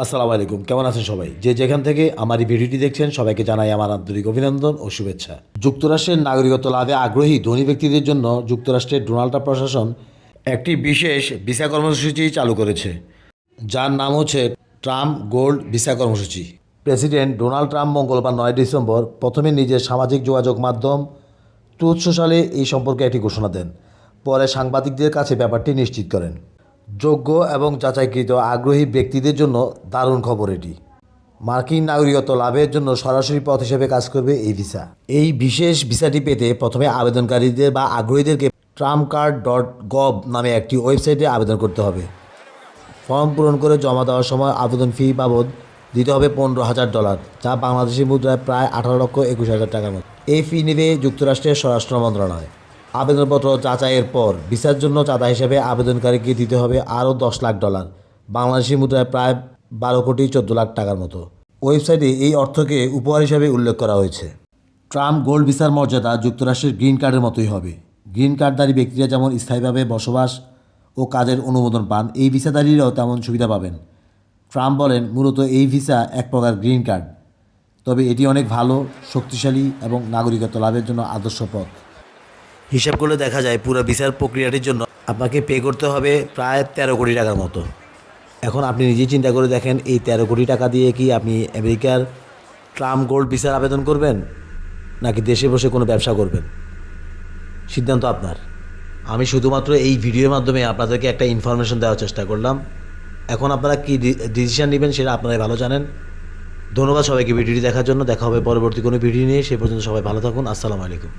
আসসালামু আলাইকুম, কেমন আছেন সবাই? যে যেখান থেকে আমার এই ভিডিওটি দেখছেন সবাইকে জানাই আমার আন্তরিক অভিনন্দন ও শুভেচ্ছা। যুক্তরাষ্ট্রের নাগরিকত্ব লাভে আগ্রহী ধনী ব্যক্তিদের জন্য যুক্তরাষ্ট্রের ডোনাল্ড ট্রাম্প প্রশাসন একটি বিশেষ ভিসা কর্মসূচি চালু করেছে, যার নাম হচ্ছে ট্রাম্প গোল্ড ভিসা কর্মসূচি। প্রেসিডেন্ট ডোনাল্ড ট্রাম্প মঙ্গলবার 9 ডিসেম্বর প্রথমে নিজের সামাজিক যোগাযোগ মাধ্যম ট্রুথ সোশ্যালে এই সম্পর্কে একটি ঘোষণা দেন। পরে সাংবাদিকদের কাছে ব্যাপারটি নিশ্চিত করেন। যোগ্য এবং যাচাইকৃত আগ্রহী ব্যক্তিদের জন্য দারুণ খবর এটি। মার্কিন নাগরিকত্ব লাভের জন্য সরাসরি পথ হিসেবে কাজ করবে এই ভিসা। এই বিশেষ ভিসাটি পেতে প্রথমে আবেদনকারীদের বা আগ্রহীদেরকে trumpcard.gov নামে একটি ওয়েবসাইটে আবেদন করতে হবে। ফর্ম পূরণ করে জমা দেওয়ার সময় আবেদন ফি বাবদ দিতে হবে $15,000, যা বাংলাদেশি মুদ্রায় প্রায় 18,21,000 টাকার মতো। এই ফি নেবে যুক্তরাষ্ট্রের স্বরাষ্ট্র মন্ত্রণালয়। আবেদনপত্র যাচাইয়ের পর ভিসার জন্য চাঁদা হিসেবে আবেদনকারীকে দিতে হবে আরও $10,00,000, বাংলাদেশি মুদ্রায় প্রায় 12,14,00,000 টাকার মতো। ওয়েবসাইটে এই অর্থকে উপহার হিসেবে উল্লেখ করা হয়েছে। ট্রাম্প গোল্ড ভিসার মর্যাদা যুক্তরাষ্ট্রের গ্রিন কার্ডের মতোই হবে। গ্রিন কার্ডধারী ব্যক্তিরা যেমন স্থায়ীভাবে বসবাস ও কাজের অনুমোদন পান, এই ভিসাধারীরাও তেমন সুবিধা পাবেন। ট্রাম্প বলেন, মূলত এই ভিসা এক প্রকার গ্রিন কার্ড, তবে এটি অনেক ভালো, শক্তিশালী এবং নাগরিকত্ব লাভের জন্য আদর্শ পথ। হিসাব করলে দেখা যায় পুরো ভিসার প্রক্রিয়াটির জন্য আপনাকে পে করতে হবে প্রায় 13 কোটি টাকার মতো। এখন আপনি নিজেই চিন্তা করে দেখেন, এই 13 কোটি টাকা দিয়ে কি আপনি আমেরিকার ট্রাম্প গোল্ড ভিসার আবেদন করবেন, নাকি দেশে বসে কোনো ব্যবসা করবেন? সিদ্ধান্ত আপনার। আমি শুধুমাত্র এই ভিডিওর মাধ্যমে আপনাদেরকে একটা ইনফরমেশন দেওয়ার চেষ্টা করলাম। এখন আপনারা কী ডিসিশন নেবেন সেটা আপনারাই ভালো জানেন। ধন্যবাদ সবাইকে ভিডিওটি দেখার জন্য। দেখা হবে পরবর্তী কোনো ভিডিও নিয়ে। সে পর্যন্ত সবাই ভালো থাকুন। আসসালামু আলাইকুম।